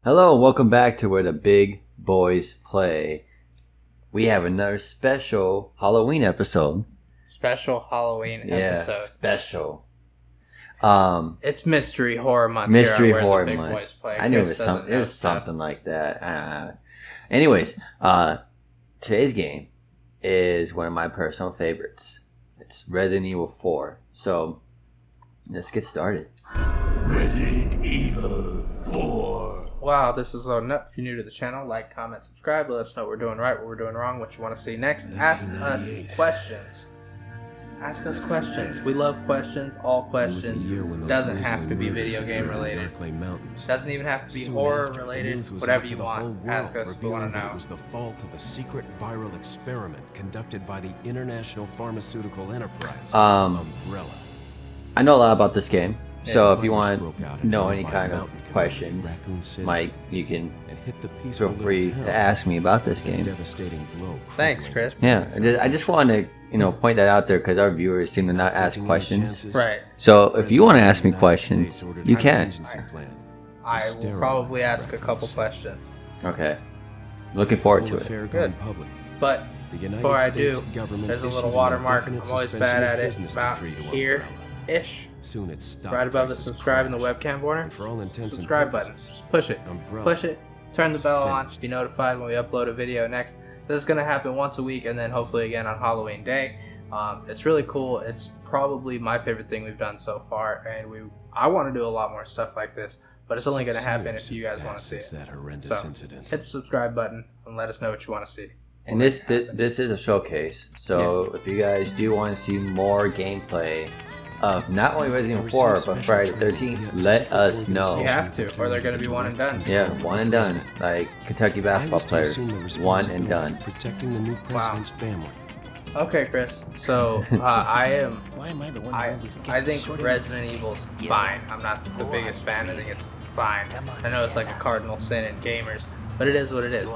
Hello and welcome back to Where the Big Boys Play. We have another special Halloween episode. Special Halloween episode. Special. It's Mystery Horror Month. Mystery here on Horror Where the Big Month. Boys Play. I knew it Chris was something like that. Anyways, today's game is one of my personal favorites. It's Resident Evil 4. So, let's get started. Resident Evil 4. Wow, this is loading up. If you're new to the channel, like, comment, subscribe. Let us know what we're doing right, what we're doing wrong, what you want to see next. Ask us questions. Ask us questions. We love questions. All questions. Doesn't have to be video game related. Doesn't even have to be horror related. Whatever you want. Ask us. We want to know. It was the fault of a secret viral experiment conducted by the International Pharmaceutical Enterprise, Umbrella. I know a lot about this game. So Yeah, if you want broke out to in know a any nearby kind of mountain community, questions, Raccoon City, Mike, you can and hit the peaceful feel free little to town. ask me about this game. Devastating blow. Thanks, Chris. Yeah, I just wanted to point that out there because our viewers seem to not ask Taking any questions. chances, Right. So if you want to ask me President of the United questions, States ordered you a can. contingency plan I to will sterilize probably ask a Raccoon couple City. questions. Okay. Looking forward to Whole it. affair Good. gone public. But The United before I States do, government there's a little issued an watermark. indefinite I'm always suspension bad of at it. business About decree to here Umbrella. ish. Soon it stopped. Right above the prices subscribe in the crashed. webcam border. And for all intents and Subscribe button. purposes, Just push it. Umbrella Push it. Turn the is bell on. finished. Be notified when we upload a video next. This is gonna happen once a week, and then hopefully again on Halloween Day. It's really cool. It's probably my favorite thing we've done so far, and I want to do a lot more stuff like this. But it's only gonna happen if you guys want to see it. That horrendous So incident. hit the subscribe button and let us know what you want to see. And this is a showcase. So if you guys do want to see more gameplay of not only Resident Evil 4 but Friday the 13th, let us know. You have to, or they're gonna be one and done. Yeah, one and done. Like Kentucky basketball players, one and done. Protecting the new president's family. Okay, Chris. So I think think Resident Evil's fine. I'm not the biggest fan. I think it's fine. I know it's like a cardinal sin in gamers, but it is what it is.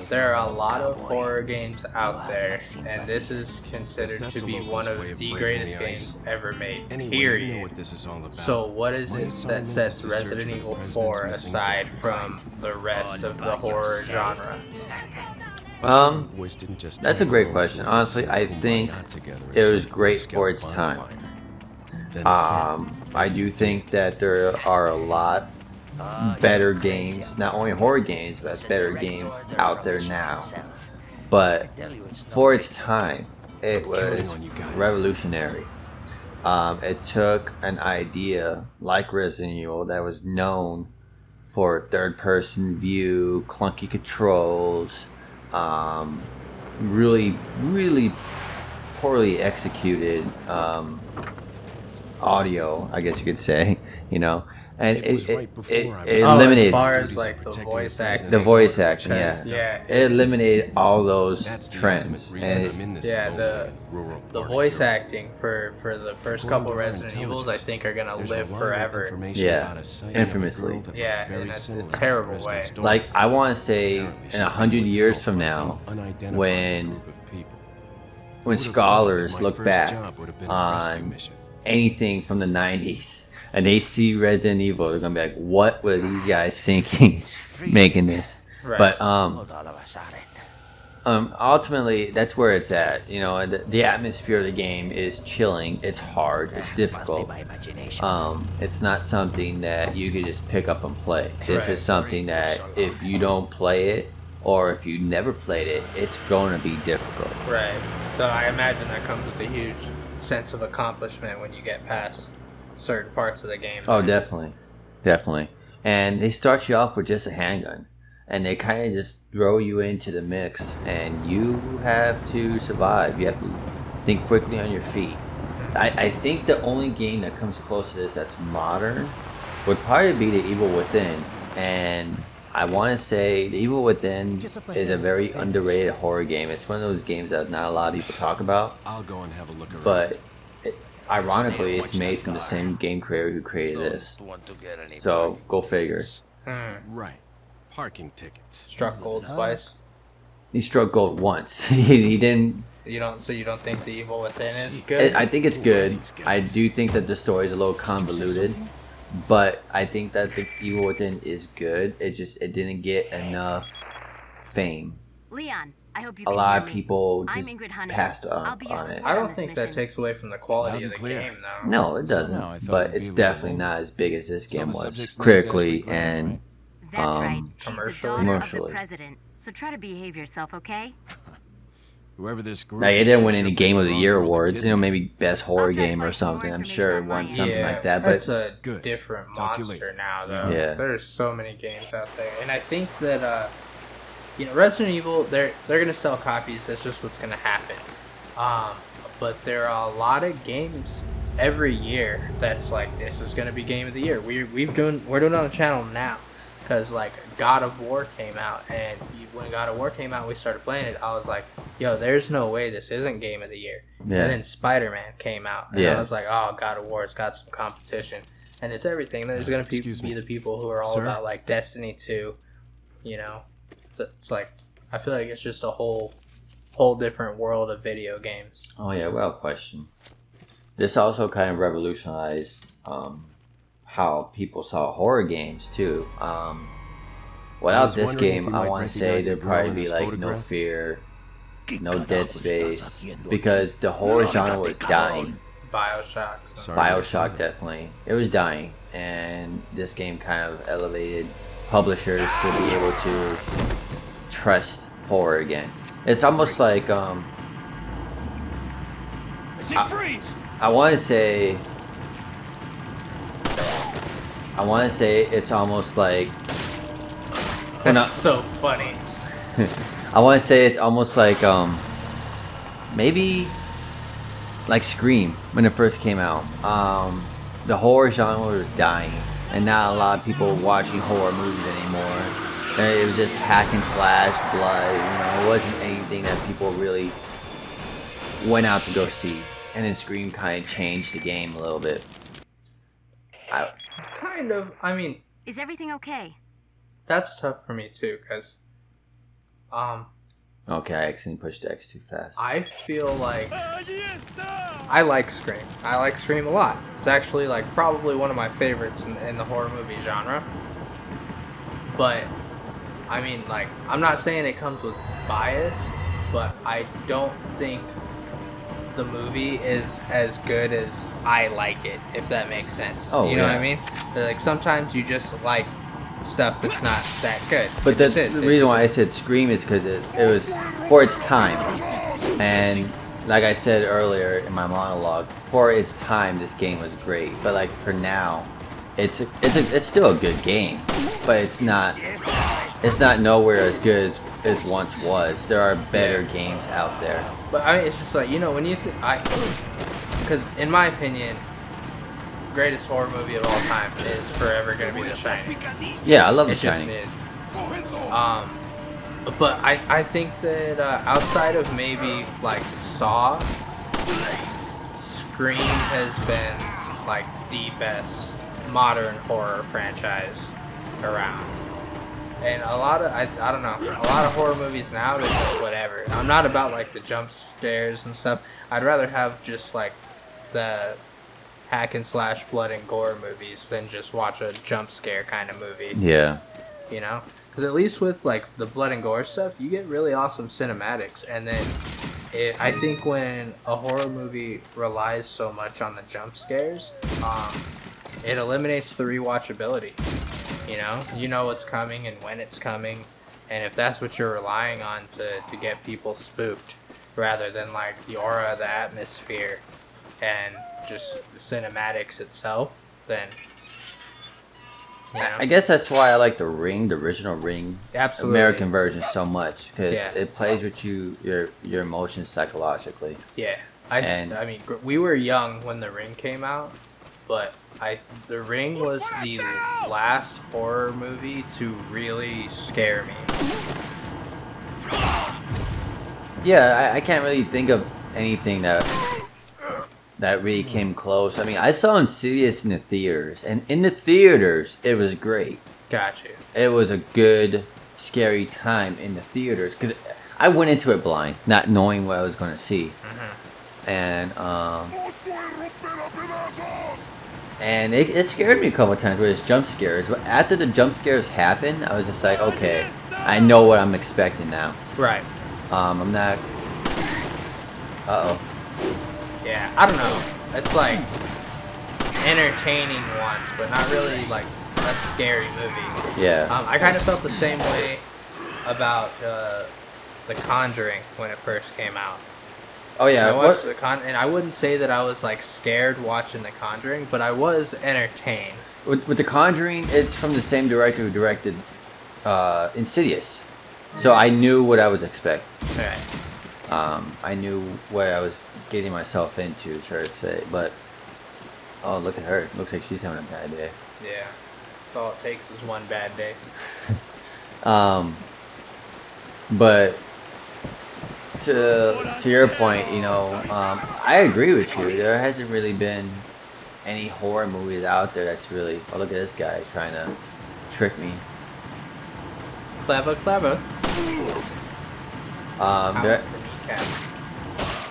There are a lot of horror games out there, and this is considered to be one of the greatest games ever made. Anyway, you know Period. what this is all about. So what is My it that assignment sets is to search Resident for Evil the 4 president's missing aside daughter. from the rest of the horror genre? Voice didn't just That's a tell great the question. whole Honestly, I story. think Got together and it was said, great "Let's for get its a time. bonfire." Then again, I do think that there are a lot better games, not only horror games, but better games out there now. But for its time, it was revolutionary. It took an idea like Resident Evil that was known for third-person view, clunky controls, really poorly executed audio, I guess you could say, and It was right before I was- it Oh, eliminated as far as like the voice acting. the voice action, Because, yeah. yeah, It eliminated all those That's the trends, ultimate and reason I'm in this yeah, lonely, rural the part of voice Europe. acting for the first According couple to our Resident Evils, I intelligence, think are gonna there's live a lot of forever. information Yeah, about a sighting infamously. of a girl that Yeah, looks very in a similar to the terrible president's way. daughter. like I want to say Apparently, she's in been 100 laid years low from by now, some unidentified when group of people. when Who'd have thought scholars that my look first back job would have been a rescue on mission? anything from the 90s and they see Resident Evil, they're gonna be like, what were these guys thinking making this? Right. But ultimately that's where it's at. The atmosphere of the game is chilling, it's hard, it's difficult. It's not something that you can just pick up and play. This Right. is something that if you don't play it, or if you never played it, it's going to be difficult. Right. So I imagine that comes with a huge sense of accomplishment when you get past certain parts of the game. Oh, definitely. And they start you off with just a handgun, and they kind of just throw you into the mix, and you have to survive. You have to think quickly on your feet. I think the only game that comes close to this that's modern would probably be The Evil Within, and I want to say The Evil Within is a very underrated horror game. It's one of those games that not a lot of people talk about, I'll go and have a look around. but ironically, it's made from the same game creator who created this. So go figure. Right. Parking tickets. Struck gold twice. He struck gold once. he didn't. You don't think the Evil Within is good? I think it's good. I do think that the story is a little convoluted, but I think that the Evil Within is good. It didn't get enough fame. Leon, I hope you A can lot hear of me. people I'm just Ingrid Hunnigan. passed I'll up be your on it. support I on don't this think that mission. takes away from the quality Loud of and the clear. game, though. No, it doesn't. Somehow I thought But it'd it's be a little definitely older. not as big as this So game the was subject's name's critically Ashley Grant, and right? That's right. She's the commercially. daughter of the Commercially. president. So try to behave yourself, okay? Whoever this group like it is, didn't they win sure any picked Game the of the wrong Year girl to awards. You know, kidnap. maybe best horror I'll try to game or find some more something. I'm information sure it on won my end. something Yeah, like that. that's But a Good. different Talk to you monster later. now, though. Yeah. There's so many games out there, and I think that Resident Evil, they're gonna sell copies. That's just what's gonna happen. But there are a lot of games every year that's like, this is gonna be game of the year. We're doing it on the channel now, because like God of War came out, and when God of War came out, we started playing it. I was like, yo, there's no way this isn't game of the year. Yeah. And then Spider-Man came out, and Yeah. I was like, oh, God of War's got some competition, and it's everything. There's gonna be Excuse me. the people who are all Sir? about like Destiny 2, you know. So it's like, I feel like it's just a whole different world of video games. oh yeah, without question. This also kind of revolutionized how people saw horror games too. I Without was this wondering if game, you I might want to say recognize the there'd girl probably in be this like No photograph. Fear, no Dead Space, because the horror genre was dying. BioShock. So. Sorry. Bioshock definitely, it was dying, and this game kind of elevated publishers to be able to trust horror again. It's almost like I say freeze! I want to say it's almost like That's not- so funny. I want to say it's almost like maybe like Scream when it first came out. The horror genre was dying, and not a lot of people were watching horror movies anymore. And it was just hack and slash, blood. You know, it wasn't anything that people really went out to go see. And then Scream kind of changed the game a little bit. Kind of. I mean, Is everything okay? that's tough for me too, because Okay, I accidentally pushed X too fast. I feel like I like Scream. I like Scream a lot. It's actually like probably one of my favorites in the horror movie genre. But I mean, like, I'm not saying it comes with bias, but I don't think the movie is as good as I like it, if that makes sense. Oh, you know what yeah. I mean? Like, sometimes you just like stuff that's not that good. But It the just is. It reason just why I is. said Scream is because it was for its time. And like I said earlier in my monologue, for its time, this game was great. But like for now, it's still a good game, but it's not nowhere as good as once was. There are better games out there. But I mean, it's just like, you know, when you think, because in my opinion, greatest horror movie of all time is forever gonna be The Shining. Yeah, I love The It just Shining. is. But I think that outside of maybe like Saw, Scream has been like the best modern horror franchise around. And a lot of I don't know, a lot of horror movies now they're just whatever. I'm not about like the jump scares and stuff. I'd rather have just like the hack and slash blood and gore movies than just watch a jump scare kind of movie. Yeah. You know, because at least with like the blood and gore stuff, you get really awesome cinematics. And then I think when a horror movie relies so much on the jump scares, it eliminates the rewatchability. You know what's coming and when it's coming, and if that's what you're relying on to get people spooked, rather than like the aura, the atmosphere, and just the cinematics itself, then you know, I guess that's why I like the Ring, the original Ring, absolutely. American version so much, because Yeah. it plays with your emotions psychologically. Yeah, And- I mean, we were young when The Ring came out, but The Ring was the last horror movie to really scare me. Yeah, I can't really think of anything that really came close. I mean, I saw Insidious in the theaters, and in the theaters, it was great. Got you. It was a good, scary time in the theaters, because I went into it blind, not knowing what I was going to see. Mm-hmm. And it scared me a couple times with its jump scares. But after the jump scares happened, I was just like, okay, I know what I'm expecting now. Right. I'm not. Uh oh. Yeah, I don't know. It's like entertaining once, but not really like a scary movie. Yeah. I kind of felt the same way about The Conjuring when it first came out. Oh yeah. I watched and I wouldn't say that I was like scared watching The Conjuring, but I was entertained. With The Conjuring, it's from the same director who directed Insidious, so I knew what I was expecting. Right. I knew what I was getting myself into, it's fair to say. But oh, look at her! Looks like she's having a bad day. Yeah. That's all it takes is one bad day. But to your point, you know, I agree with you. There hasn't really been any horror movies out there that's really. Oh, look at this guy trying to trick me. Clever, clever.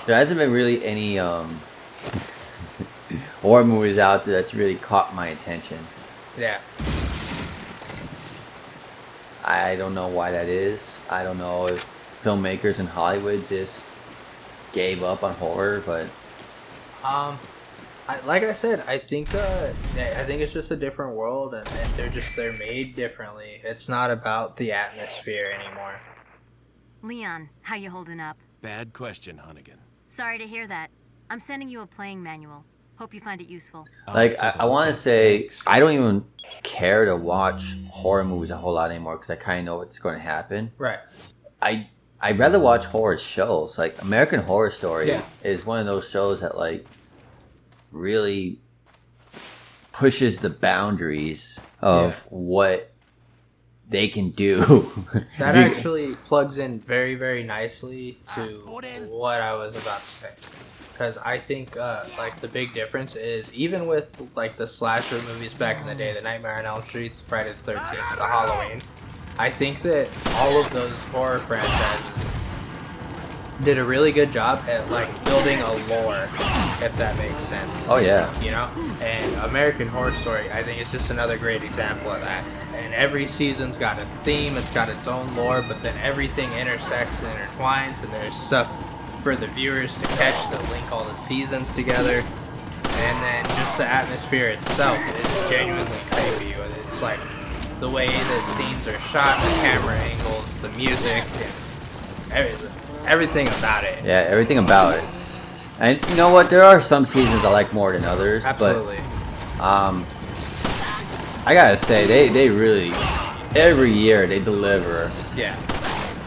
There hasn't been really any horror movies out there that's really caught my attention. Yeah. I don't know why that is. I don't know if filmmakers in Hollywood just gave up on horror, but like I said, I think it's just a different world, and they're made differently. It's not about the atmosphere anymore. Leon, how you holding up? Bad question, Hunnigan. Sorry to hear that. I'm sending you a playing manual. Hope you find it useful. like I want to say I don't even care to watch horror movies a whole lot anymore because I kind of know what's going to happen. Right. I'd rather watch horror shows. Like American Horror Story Yeah. is one of those shows that like really pushes the boundaries of what they can do. That actually plugs in very, very nicely to what I was about to say. Because I think, like, the big difference is, even with, like, the slasher movies back in the day, the Nightmare on Elm Street, the Friday the 13th, the Halloween, I think that all of those horror franchises did a really good job at, like, building a lore, if that makes sense. Oh yeah. You know? And American Horror Story, I think, is just another great example of that. And every season's got a theme, it's got its own lore, but then everything intersects and intertwines, and there's stuff for the viewers to catch that link all the seasons together. And then just the atmosphere itself is genuinely creepy. It's like the way that scenes are shot, the camera angles, the music, and everything about it. Yeah, everything about it. And you know what? There are some seasons I like more than others. Absolutely. But I gotta say, they really every year they deliver. Yeah.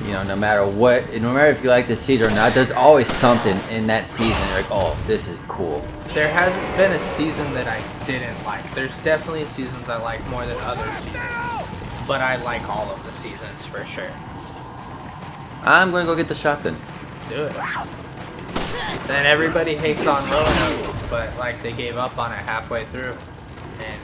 You know, no matter what, no matter if you like the season or not, there's always something in that season. You're like, oh, this is cool. There hasn't been a season that I didn't like. There's definitely seasons I like more than other seasons, but I like all of the seasons for sure. I'm gonna go get the shotgun. Do it. Then everybody hates on Roanoke, but like they gave up on it halfway through, and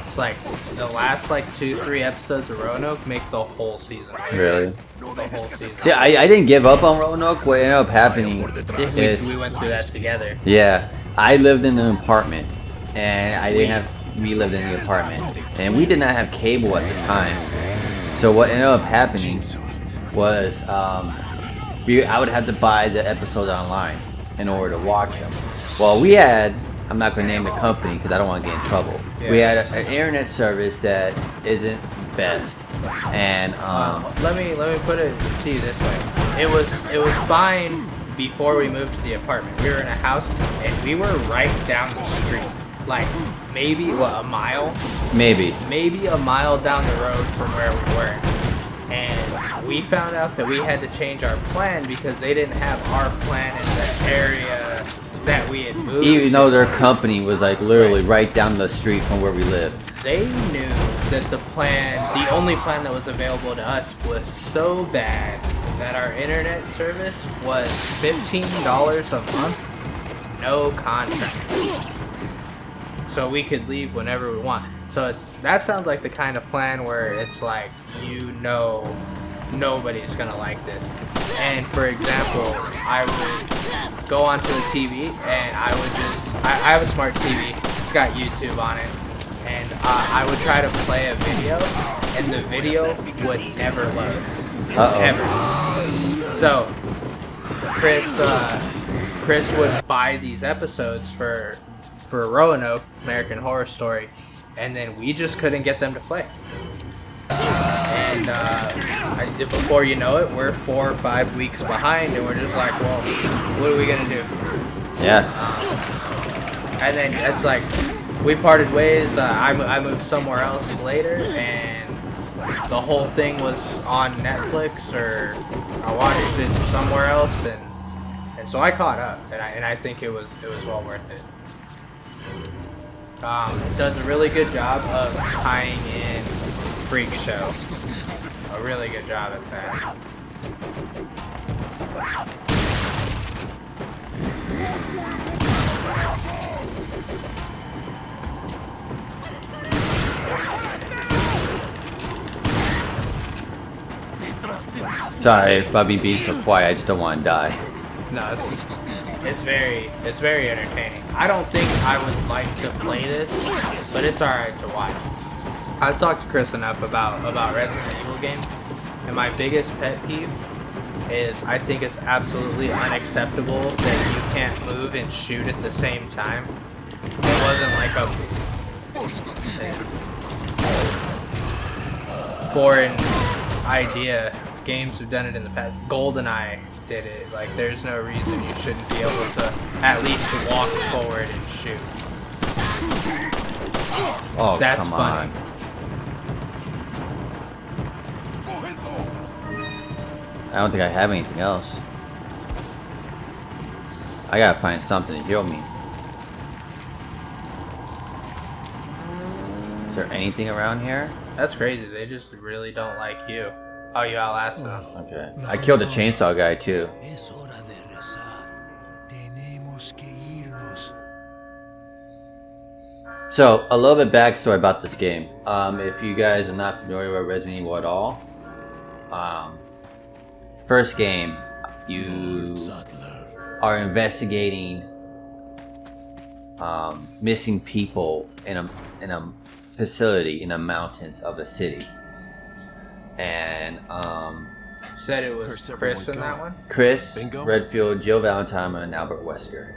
it's like the last like 2-3 episodes of Roanoke make the whole season. Really? The whole season. See, I didn't give up on Roanoke. What ended up happening is, We went through that together. yeah, I lived in an apartment, and we lived in the apartment, and we did not have cable at the time. So what ended up happening was I would have to buy the episodes online in order to watch them. Well, we had, I'm not going to name the company because I don't want to get in trouble. We had an internet service that isn't best, and let me put it to you this way. It was fine before we moved to the apartment. We were in a house and we were right down the street, like maybe a mile, maybe a mile down the road from where we were. And we found out that we had to change our plan because they didn't have our plan in the area that we had moved. even though their company was like literally right down the street from where we lived. They knew that the only plan that was available to us was so bad that our internet service was $15 a month, no contract. So we could leave whenever we want. So that sounds like the kind of plan where it's like, you know, nobody's gonna like this. And for example, I would go onto the TV and I have a smart TV, it's got YouTube on it, and I would try to play a video, and the video would never load. Ever. So Chris would buy these episodes for Roanoke, American Horror Story, and then we just couldn't get them to play. And before you know it, we're 4 or 5 weeks behind, and we're just like, well, what are we gonna do? Yeah. And then it's like we parted ways. I moved somewhere else later, and the whole thing was on Netflix, or I watched it somewhere else, and so I caught up, and I think it was well worth it. It does a really good job of tying in Freak Show. A really good job at that. Sorry if Bobby being so quiet. I just don't want to die. No, it's very entertaining. I don't think I would like to play this, but it's alright to watch. I've talked to Chris enough about Resident Evil games, and my biggest pet peeve is I think it's absolutely unacceptable that you can't move and shoot at the same time. It wasn't like a foreign idea. Games have done it in the past. GoldenEye did it. Like, there's no reason you shouldn't be able to at least walk forward and shoot. Oh, That's come funny. on. I don't think I have anything else. I gotta find something to heal me. Is there anything around here? That's crazy. They just really don't like you. Oh, you outlasted them. Okay. I killed the chainsaw guy too. So, a little bit backstory about this game. If you guys are not familiar with Resident Evil at all, first game, you are investigating missing people in a facility in the mountains of the city, and Said it was Chris in that one? Chris Bingo. Redfield, Jill Valentine, and Albert Wesker.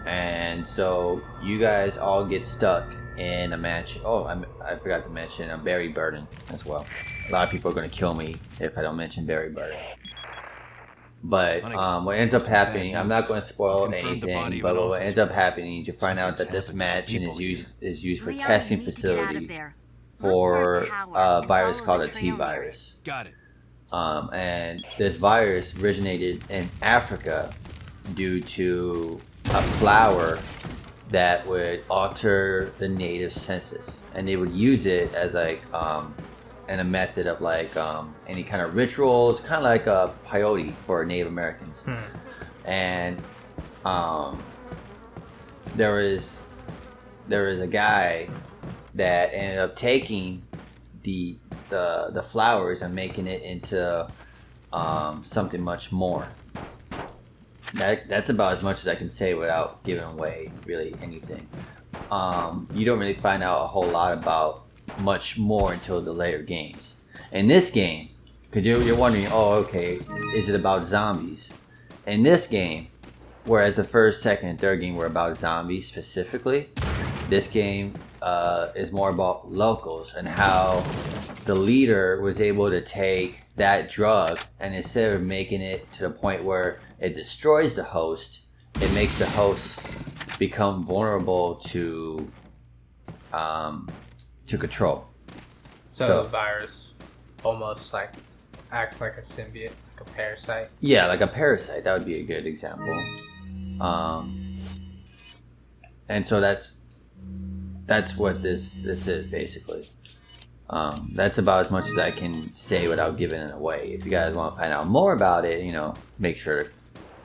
And so you guys all get stuck in a mansion. Oh, I forgot to mention Barry Burden as well. A lot of people are going to kill me if I don't mention Barry Burden. But what ends up happening, I'm not going to spoil anything, but what ends up happening is you find out that this mansion is used for Leon, testing you need to get out of facility there. for Look for a tower a virus and called follow a the T trail there. virus. Got it. And this virus originated in Africa due to a flower that would alter the native senses, and they would use it as like in a method of like any kind of rituals, kind of like a peyote for Native Americans. And there was a guy that ended up taking the flowers and making it into something much more. That's about as much as I can say without giving away really anything. You don't really find out a whole lot about much more until the later games. In this game, because you're wondering, oh, okay, is it about zombies? In this game, whereas the first, second, and third game were about zombies specifically, this game is more about locals and how the leader was able to take that drug, and instead of making it to the point where it destroys the host, it makes the host become vulnerable to control. So the virus almost like acts like a symbiote, like a parasite. Yeah, like a parasite. That would be a good example. And so that's what this is basically. That's about as much as I can say without giving it away. If you guys want to find out more about it, make sure to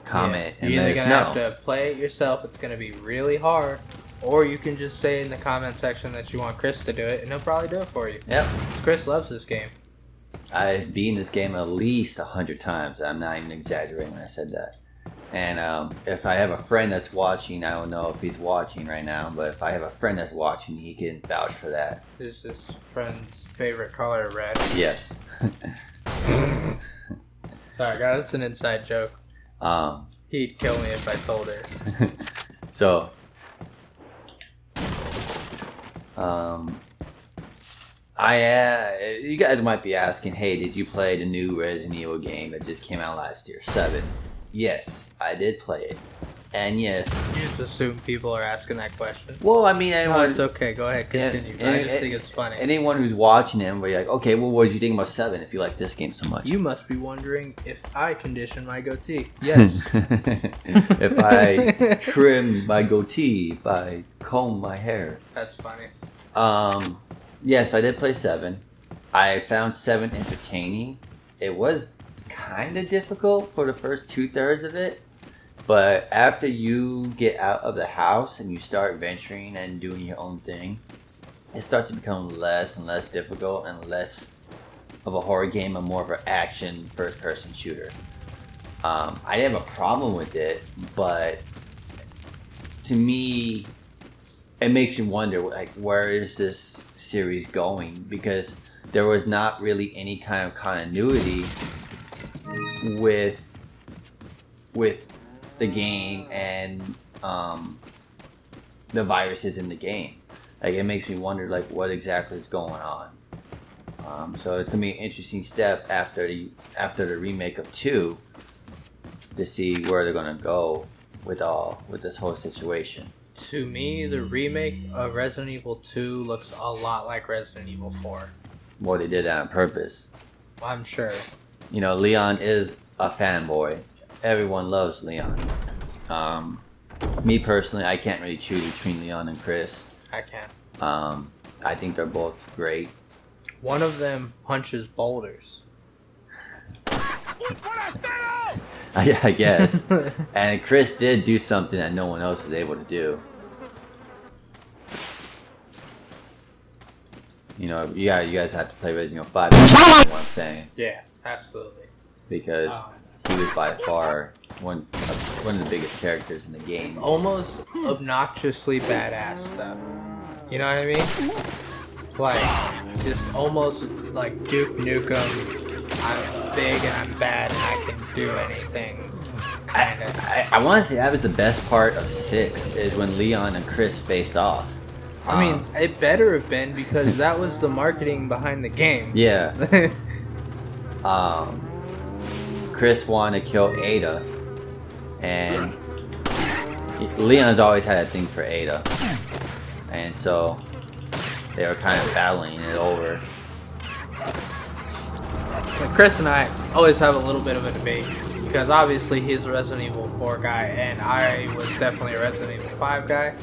comment and You're let either us gonna know. have to play it yourself. It's gonna be really hard, or you can just say in the comment section that you want Chris to do it, and he'll probably do it for you. Yep. 'Cause Chris loves this game. I've beaten this game at least 100 times. I'm not even exaggerating when I said that. And if I have a friend that's watching, I don't know if he's watching right now, but if I have a friend that's watching, he can vouch for that. Is this friend's favorite color red? Yes. Sorry, guys, it's an inside joke. He'd kill me if I told her. So, you guys might be asking, hey, did you play the new Resident Evil game that just came out last year, 7? Yes, I did play it. And yes. You just assume people are asking that question. Well, I mean, No, it's okay. Go ahead, continue. I just think it's funny. Anyone who's watching him, we're like, okay, well, what did you think about 7 if you like this game so much? You must be wondering if I condition my goatee. Yes. If I trim my goatee, if I comb my hair. That's funny. Yes, I did play 7. I found 7 entertaining. It was kind of difficult for the first 2/3 of it, but after you get out of the house and you start venturing and doing your own thing, it starts to become less and less difficult and less of a horror game and more of an action first-person shooter. I didn't have a problem with it, but to me, it makes me wonder, like, where is this series going? Because there was not really any kind of continuity with the game and the viruses in the game. Like, it makes me wonder, like, what exactly is going on. So it's gonna be an interesting step after the remake of 2 to see where they're gonna go with this whole situation. To me, the remake of Resident Evil 2 looks a lot like Resident Evil 4. Well, they did that on purpose. I'm sure. You know, Leon is a fanboy. Everyone loves Leon. Me personally, I can't really choose between Leon and Chris. I can. I think they're both great. One of them punches boulders. I guess. And Chris did do something that no one else was able to do. You know, you guys have to play Resident Evil 5. That's what I'm saying. Yeah, absolutely. Because he was by far one of the biggest characters in the game. Almost obnoxiously badass, though. You know what I mean? Like, just almost like Duke Nukem. I'm big and I'm bad and I can do anything. Kinda. I want to say that was the best part of 6, is when Leon and Chris faced off. I mean, it better have been, because that was the marketing behind the game. Yeah. Chris wanted to kill Ada, and Leon's always had a thing for Ada, and so they were kind of battling it over. Chris and I always have a little bit of a debate, because obviously he's a Resident Evil 4 guy and I was definitely a Resident Evil 5 guy.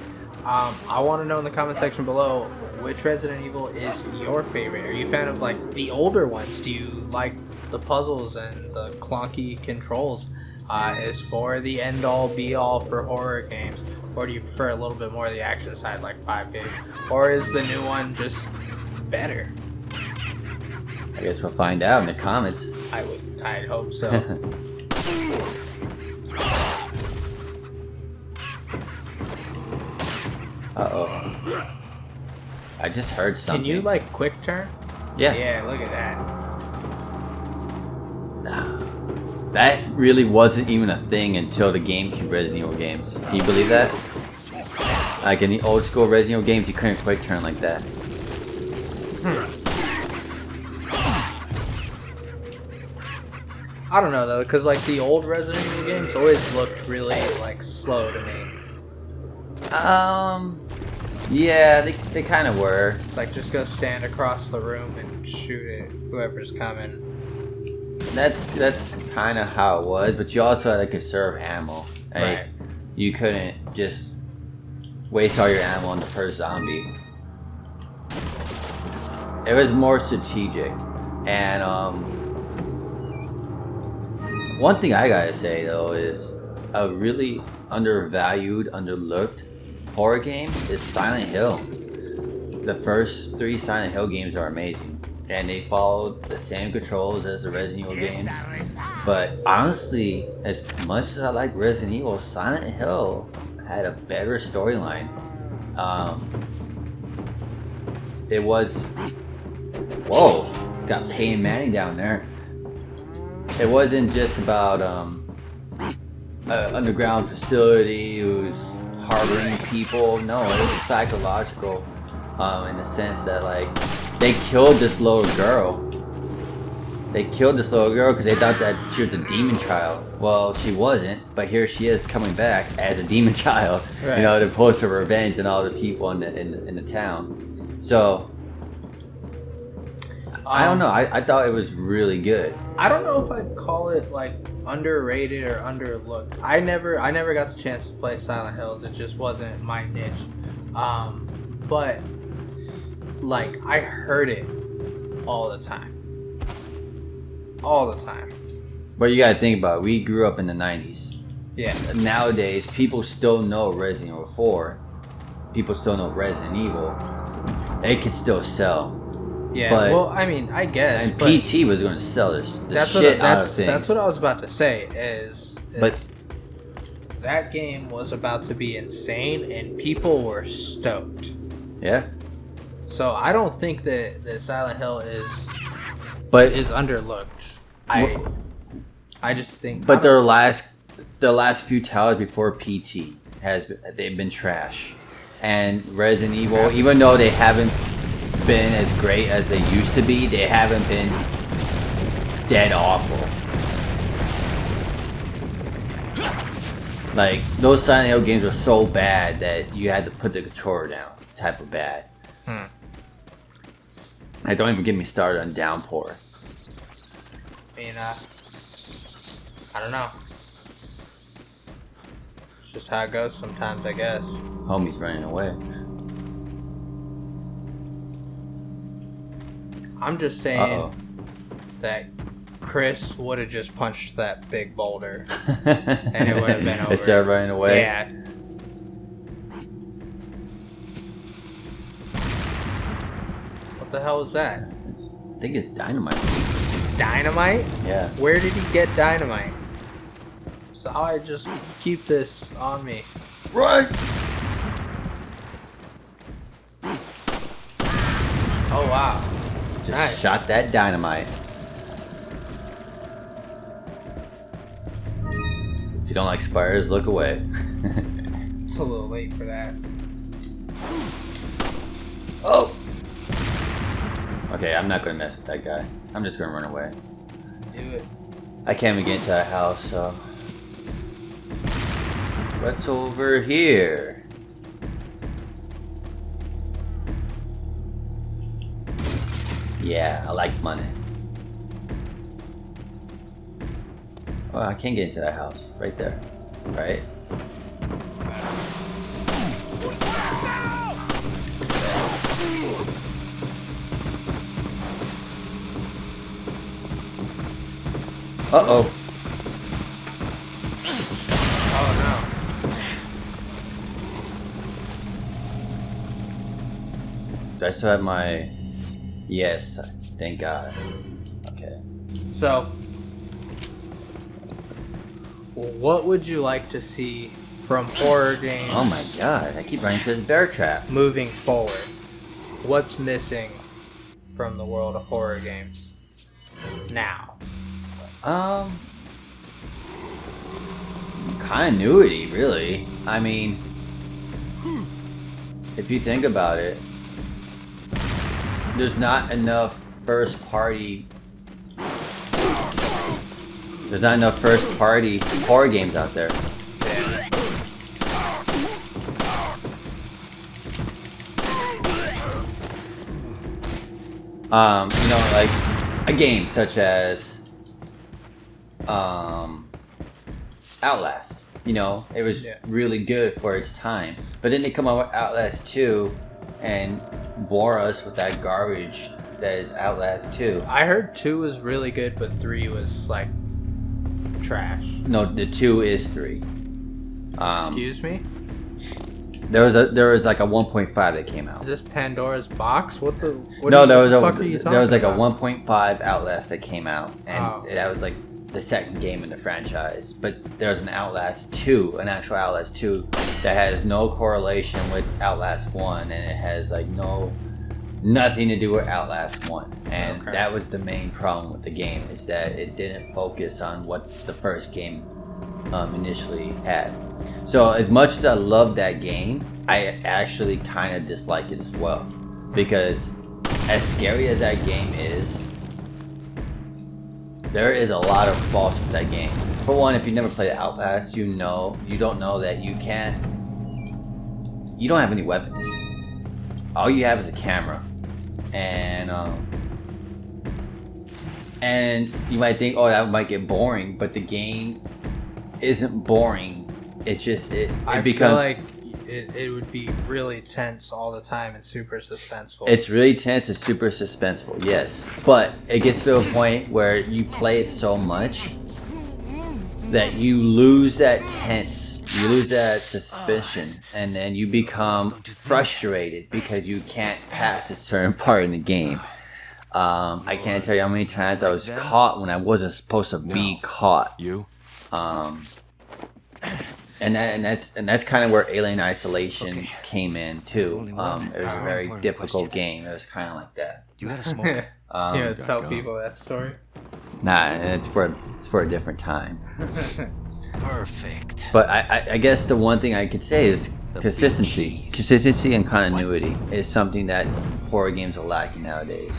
I want to know in the comment section below, which Resident Evil is your favorite? Are you a fan of, like, the older ones? Do you like the puzzles and the clunky controls? Is 4 the end-all be-all for horror games? Or do you prefer a little bit more of the action side like 5 did? Or is the new one just better? I guess we'll find out in the comments. I'd hope so. Uh-oh. I just heard something. Can you, like, quick turn? Yeah. Yeah, look at that. That really wasn't even a thing until the GameCube Resident Evil games. Can you believe that? Like, in the old school Resident Evil games, you couldn't quick turn like that. I don't know, though, because, like, the old Resident Evil games always looked really, like, slow to me. Yeah, they kind of were. It's like, just go stand across the room and shoot it, whoever's coming. That's kind of how it was, but you also had to conserve ammo. Like, Right. You couldn't just waste all your ammo on the first zombie. It was more strategic. And one thing I gotta say though is a really undervalued, underlooked horror game is Silent Hill. The first 3 Silent Hill games are amazing, and they followed the same controls as the Resident Evil games. But honestly, as much as I like Resident Evil, Silent Hill had a better storyline. It was... Whoa! Got Peyton Manning down there. It wasn't just about an underground facility who's harboring people. No, it was psychological in the sense that, like, they killed this little girl. They killed this little girl because they thought that she was a demon child. Well, she wasn't, but here she is coming back as a demon child, Right. you know, to post her revenge on all the people in the town. So, I don't know. I thought it was really good. I don't know if I'd call it like underrated or underlooked. I never got the chance to play Silent Hills. It just wasn't my niche. But like I heard it all the time. All the time. But you gotta think about it. We grew up in the 90s. Yeah. Nowadays, people still know Resident Evil 4. People still know Resident Evil. It could still sell. Yeah. But- well, I mean, I guess. And but PT was going to sell the that's shit what out of things. that's what I was about to say. Is But- that game was about to be insane, and people were stoked. Yeah. So I don't think that Silent Hill is But underlooked. I just think. But their last few titles before PT they've been trash, and Resident Evil, even though they haven't been as great as they used to be, they haven't been dead awful. Like those Silent Hill games were so bad that you had to put the controller down, type of bad. Like, don't even get me started on Downpour. I mean, I don't know. It's just how it goes sometimes, I guess. Homie's running away. I'm just saying Uh-oh. that Chris would have just punched that big boulder. And it would have been over. Instead of running away. Yeah. What the hell is that? I think it's dynamite. Dynamite? Yeah. Where did he get dynamite? So I just keep this on me. Run! Oh wow. Just Nice. shot that dynamite. If you don't like spiders, look away. It's a little late for that. Oh! Okay, I'm not gonna mess with that guy. I'm just gonna run away. Do it. I can't even get into that house, so... What's over here? Yeah, I like money. Well, I can't get into that house. Right there. Right? Uh-oh. Oh Do I still have my... Yes, thank God. Okay. no. So, what would you like to see from horror games Oh my God, I keep running into this bear trap. moving forward? What's missing from the world of horror games now? Continuity, really. I mean, if you think about it, there's not enough first party horror games out there. You know, like a game such as Outlast. You know, it was Yeah. really good for its time. But then they come out with Outlast 2 and bore us with that garbage that is Outlast 2. I heard 2 was really good, but 3 was like trash. No, the 2 is 3. Excuse me? There was like a 1.5 that came out. Is this Pandora's box? What No, there was what the fuck are you there was like talking a about? 1.5 Outlast that came out, and Oh. that was like the second game in the franchise, but there's an Outlast 2, an actual Outlast 2 that has no correlation with Outlast 1, and it has like nothing to do with Outlast 1. And that was the main problem with the game, is that it didn't focus on what the first game initially had. So as much as I love that game, I actually kind of dislike it as well, because as scary as that game is, there is a lot of faults with that game. For one, if you never played Outlast, you don't know that you don't have any weapons. All you have is a camera, and you might think, oh, that might get boring, but the game isn't boring. It becomes, feel like it would be really tense all the time and super suspenseful. it's really tense and super suspenseful, yes. But it gets to a point where you play it so much that you lose that you lose that suspicion, and then you become frustrated because you can't pass a certain part in the game. I can't tell you how many times I was caught when I wasn't supposed to be caught. You? And that's kind of where Alien Isolation came in too. It was a very difficult game. It was kind of like that. You gotta smoke. Tell people that story. Nah, it's for a different time. Perfect. But I guess the one thing I could say is consistency. Consistency and continuity is something that horror games are lacking nowadays.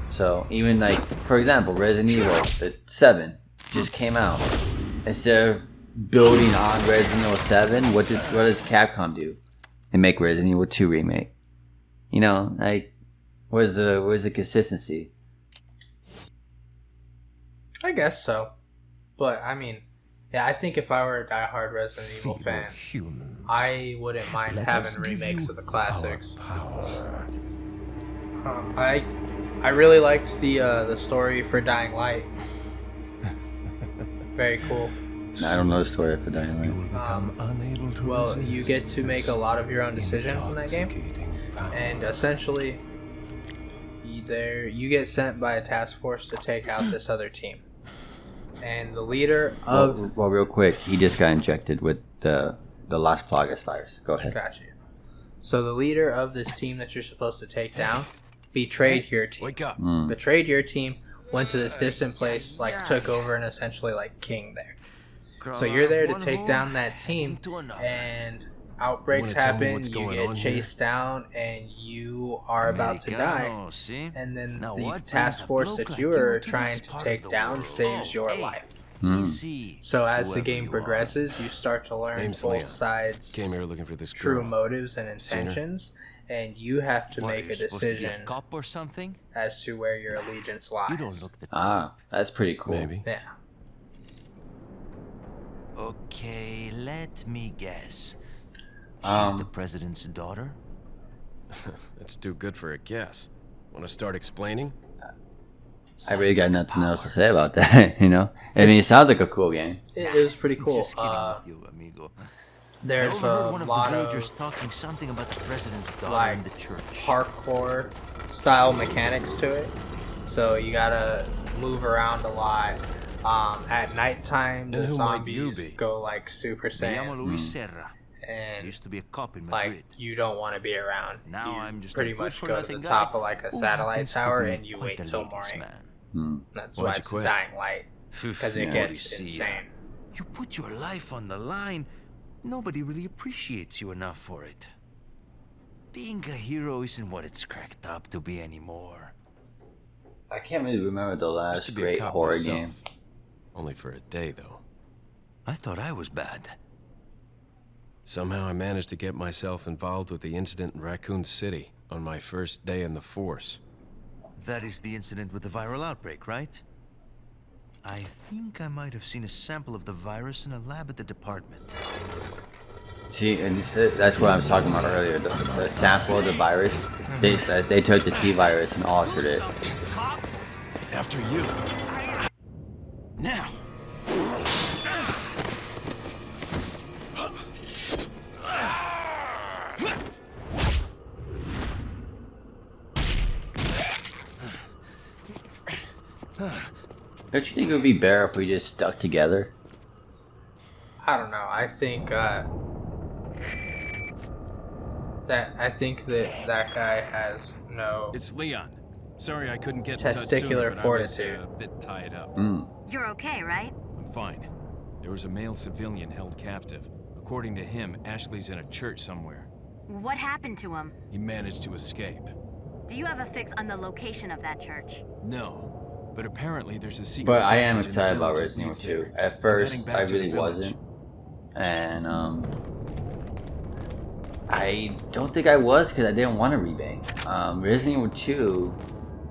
So even like, for example, Resident Evil 7 just came out. Instead of building on Resident Evil 7, what does Capcom do? They make Resident Evil 2 remake. You know, like, where's the consistency? I guess so. But I mean, yeah, I think if I were a diehard Resident Evil fan, I wouldn't mind having remakes of the classics. I really liked the story for Dying Light. Very cool. I don't know the story for Dying Light. Well, you get to make a lot of your own decisions in that game, and essentially, you get sent by a task force to take out this other team, and the leader of Well, real quick, he just got injected with the Las Plagas virus. Go ahead. Gotcha. So the leader of this team that you're supposed to take down betrayed your team. Wake up. Betrayed your team, went to this distant place, like took over and essentially like king there. So you're there to take down that team, and outbreaks happen, you get chased down, and you are about to die. And then the task force that you are trying to take down saves your life. So as the game progresses, you start to learn Name's both Leon. sides' Came here looking for this true girl. motives and intentions, and you have to make a decision Cop or something? as to where your allegiance lies. You don't look the That's pretty cool. Maybe. Yeah. Okay, let me guess. She's Um, the president's daughter? That's too good for a guess. Want to start explaining? I really got nothing else to say about that. You know, I mean, it sounds like a cool game. It was pretty cool. Just kidding with you, amigo. There's I overheard a one of lot the of villagers talking something about the president's daughter like in the church. parkour style mechanics to it. So you gotta move around a lot. At nighttime, the And who might you zombies be? go like Super Me llamo Saiyan, Luis Serra. I and used to be a cop in Madrid. like you don't want to be around. Now you I'm just a pretty much go to the good-for-nothing top guy of like a who satellite happens to tower be and you quite wait a till ladies' morning. man. That's Why'd why you it's quit? Dying Light, because it What gets do you see? insane. You put your life on the line. Nobody really appreciates you enough for it. Being a hero isn't what it's cracked up to be anymore. I can't really remember the Used last to be a great cop horror myself. game. Only for a day, though. I thought I was bad. Somehow I managed to get myself involved with the incident in Raccoon City on my first day in the force. That is the incident with the viral outbreak, right? I think I might have seen a sample of the virus in a lab at the department. See, and that's what I was talking about earlier. The sample of the virus, they took the T virus and altered it. After you. Now! Don't you think it would be better if we just stuck together? I don't know. I think that guy has no It's Leon. Sorry I couldn't get in touch testicular sooner, but fortitude. I was, a bit tied up. You're okay, right? I'm fine. There was a male civilian held captive. According to him, Ashley's in a church somewhere. What happened to him? He managed to escape. Do you have a fix on the location of that church? No, but apparently there's a secret. But I am passage in the excited about village that Resident leads Evil 2. there. At I'm first, heading back I to the really village. wasn't. And, I don't think I was because I didn't want to rebank. Resident Evil 2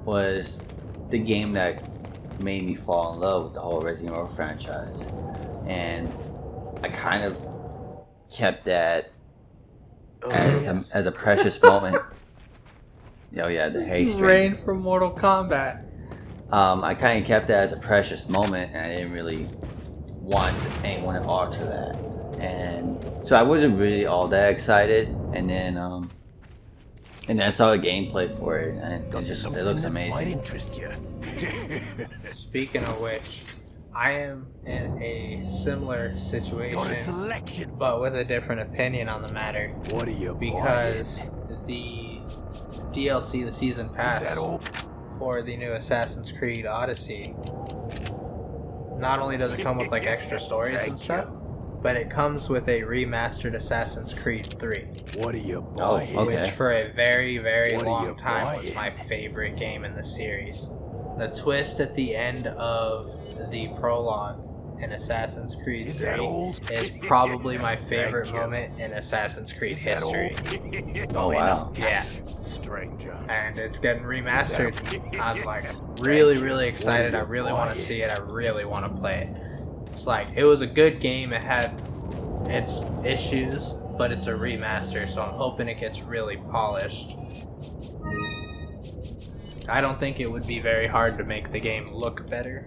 was the game that made me fall in love with the whole Resident Evil franchise. And I kind of kept that as a precious moment. Oh yeah, the haste Rain from Mortal Kombat. I kind of kept that as a precious moment, and I didn't really want anyone to alter that. And so I wasn't really all that excited. And then I saw the gameplay for it, and it looks amazing. interest you. Speaking of which, I am in a similar situation, selection. but with a different opinion on the matter. What are you Because the DLC, the season pass for the new Assassin's Creed Odyssey, not only does it come with like extra stories and stuff, but it comes with a remastered Assassin's Creed 3, What are you Oh, okay. which for a very, very What are you long time was buying? my favorite game in the series. The twist at the end of the prologue in Assassin's Creed 3 is probably my favorite moment in Assassin's Creed history. Oh wow. Yeah, Stranger. and it's getting remastered. I'm like really, really excited. I really want to see it. I really want to play it. It's like, it was a good game. It had its issues, but it's a remaster, so I'm hoping it gets really polished. I don't think it would be very hard to make the game look better.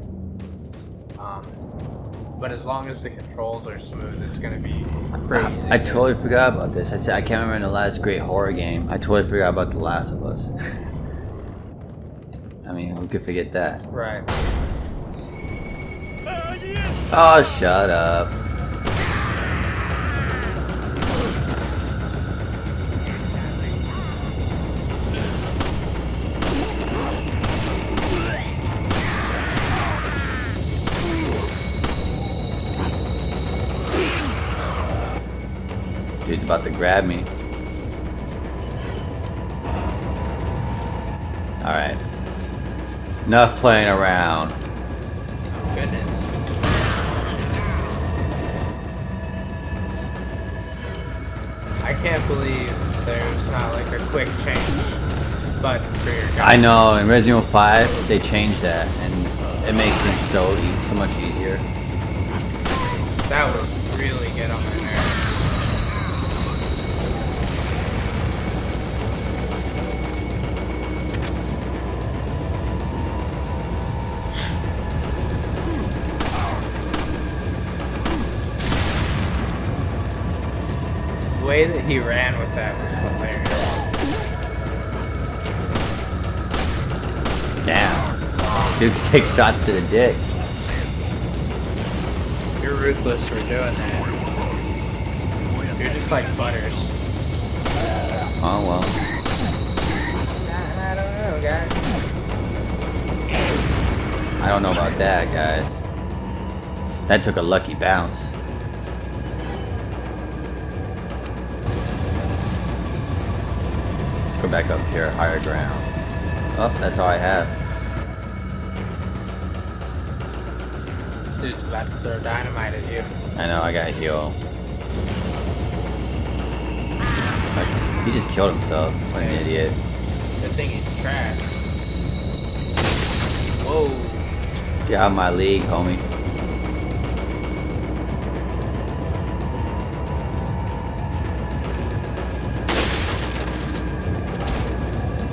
But as long as the controls are smooth, it's gonna be crazy. I totally forgot about this. I said I can't remember in the last great horror game. I totally forgot about The Last of Us. I mean, who could forget that? Right. Oh, shut up. Dude's about to grab me. Alright. Enough playing around. Oh, goodness. I can't believe there's not like a quick change button for your gun. I know, in Resident Evil 5, they changed that, and it makes things so much easier. That would really get on my nerves. The way that he ran with that was hilarious. Damn. Dude can take shots to the dick. You're ruthless for doing that. You're just like Butters. Oh well. I don't know, guys. I don't know about that, guys. That took a lucky bounce. Let's go back up here, higher ground. Oh, that's all I have. This dude's about to throw dynamite at you. I know, I gotta heal. Like, he just killed himself. What an idiot. Good thing he's trash. Whoa. Get out of my league, homie.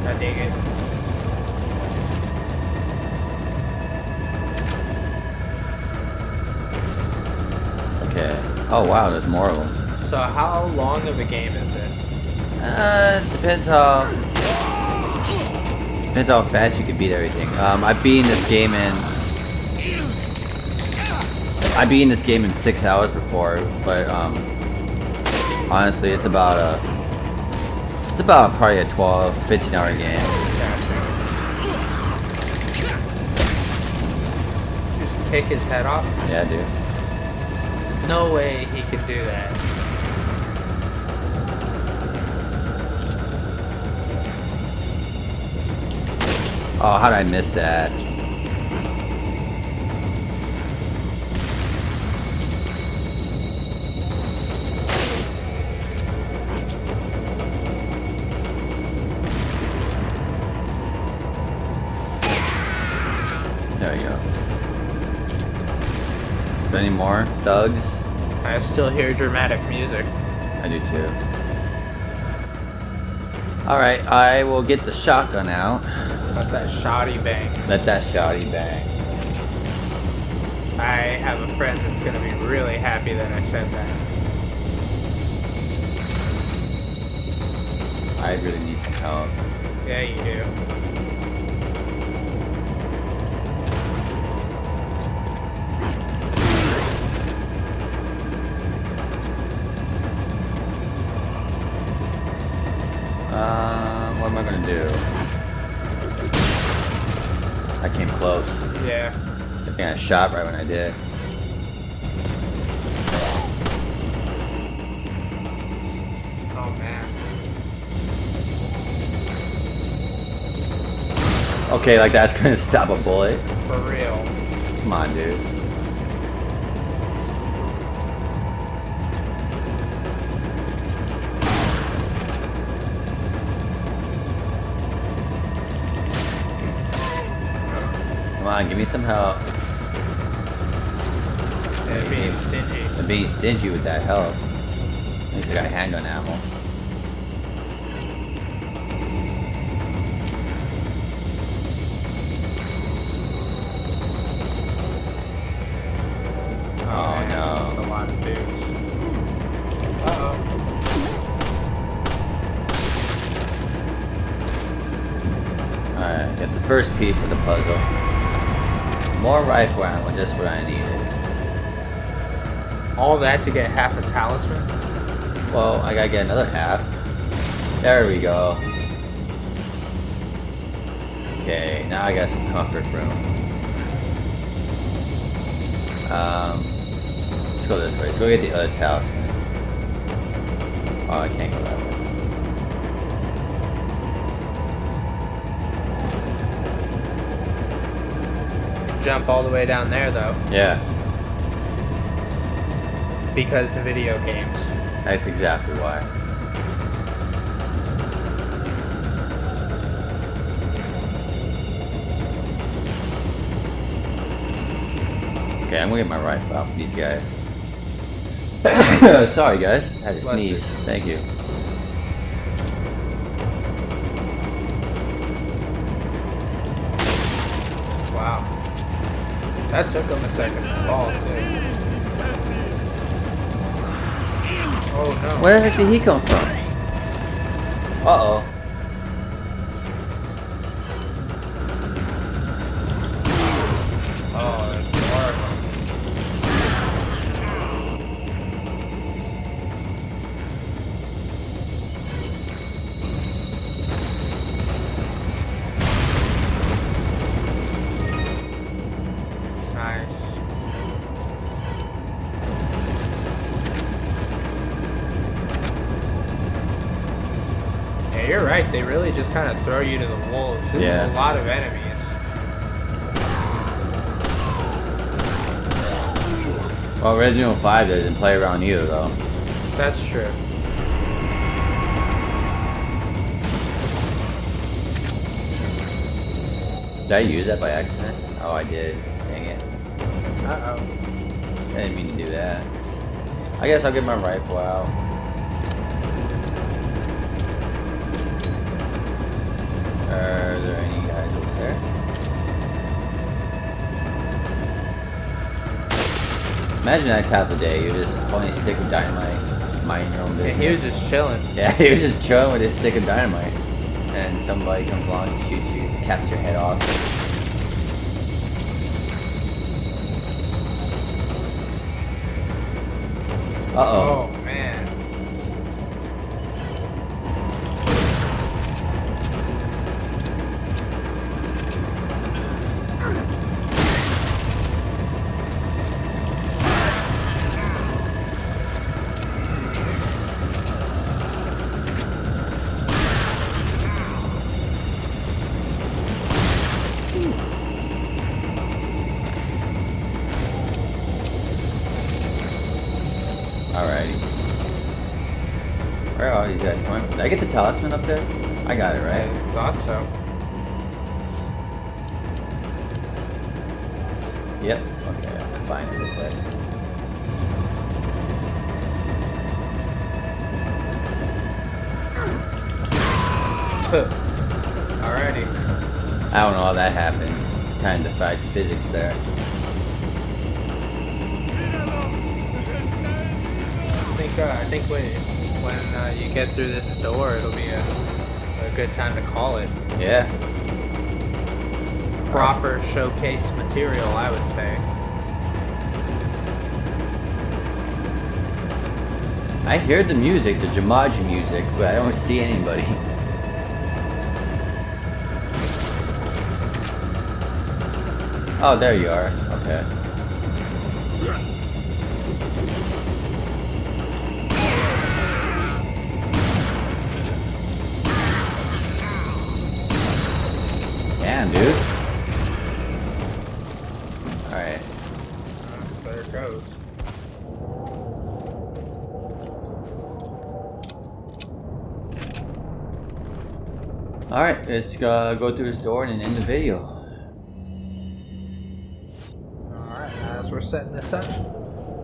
I dig it. Okay. Oh wow, there's more of them. So how long of a game is this? Depends how fast you can beat everything. I've beaten this game in I beat this game in 6 hours before, but honestly, it's about probably a 12, 15-hour game. Just kick his head off? Yeah, dude. No way he could do that. Oh, how did I miss that? There we go. Is there any more thugs? I still hear dramatic music. I do too. Alright, I will get the shotgun out. Let that shoddy bang. Let that shotty bang. I have a friend that's gonna be really happy that I said that. I really need some help. Yeah, you do. What am I gonna do? I came close. Yeah. I think I shot right when I did. Oh man. Okay, like that's gonna stop a bullet. For real. Come on, dude. Come on, give me some help. And being stingy. I'm being stingy with that help. At least I got handgun ammo. Oh man, no. That's a lot of dudes. Uh-oh. Alright, got the first piece of the puzzle. More rifle ammo, just what I needed. All that to get half a talisman? Well, I gotta get another half. There we go. Okay, now I got some comfort room. Let's go this way. Let's go get the other talisman. Oh, I can't go that way. Jump all the way down there though, Yeah, because of video games. that's exactly why. Okay, I'm gonna get my rifle out for these guys. Sorry guys, I had to Bless you. sneeze. Thank you. Wow. That took him a second to fall too. Oh no. Where the heck did he come from? Uh-oh. Oh, that's horrible. Nice. Yeah, you're right. They really just kind of throw you to the wolves. There's Yeah. a lot of enemies. Well, Resident Evil 5 doesn't play around either, though. That's true. Did I use that by accident? Oh, I did. Dang it. Uh-oh. I didn't mean to do that. I guess I'll get my rifle out. Are there any guys over there? Imagine that type of day. You just holding a stick of dynamite, minding your own Yeah, business. he was just chilling. Yeah, he was just chilling with his stick of dynamite. And somebody comes along and shoots you, caps your head off. Uh-oh. Oh man. Alrighty. Where are all these guys coming from? Did I get the talisman up there? I got it, right? I thought so. Yep. Okay, I'll find it this way. Alrighty. I don't know how that happens. Kind of defies physics there. I think when you get through this door, it'll be a good time to call it. Yeah. Proper showcase material, I would say. I hear the music, the Jumanji music, but I don't see anybody. Oh, there you are. Okay. Damn, dude. Alright. There it goes. Alright, let's go through this door and end the video. Alright, as we're setting this up,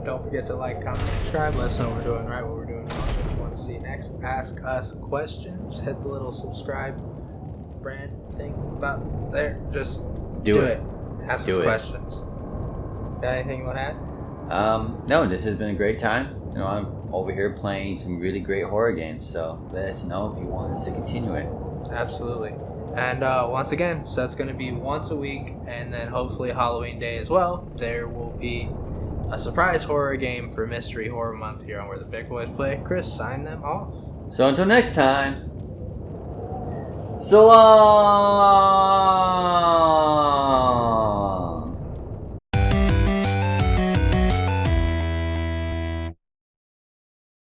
don't forget to like, comment, subscribe. Let us know what we're doing right, what we're doing wrong, what you want to see next. Ask us questions. Hit the little subscribe brand thing about there. Just do it. Ask us questions. Got anything you want to add? No, this has been a great time. You know, I'm over here playing some really great horror games, so let us know if you want us to continue it. Absolutely. And once again, so it's going to be once a week, and then hopefully Halloween Day as well. There will be a surprise horror game for Mystery Horror Month here on Where the Big Boys Play. Chris, sign them off. So until next time, so long!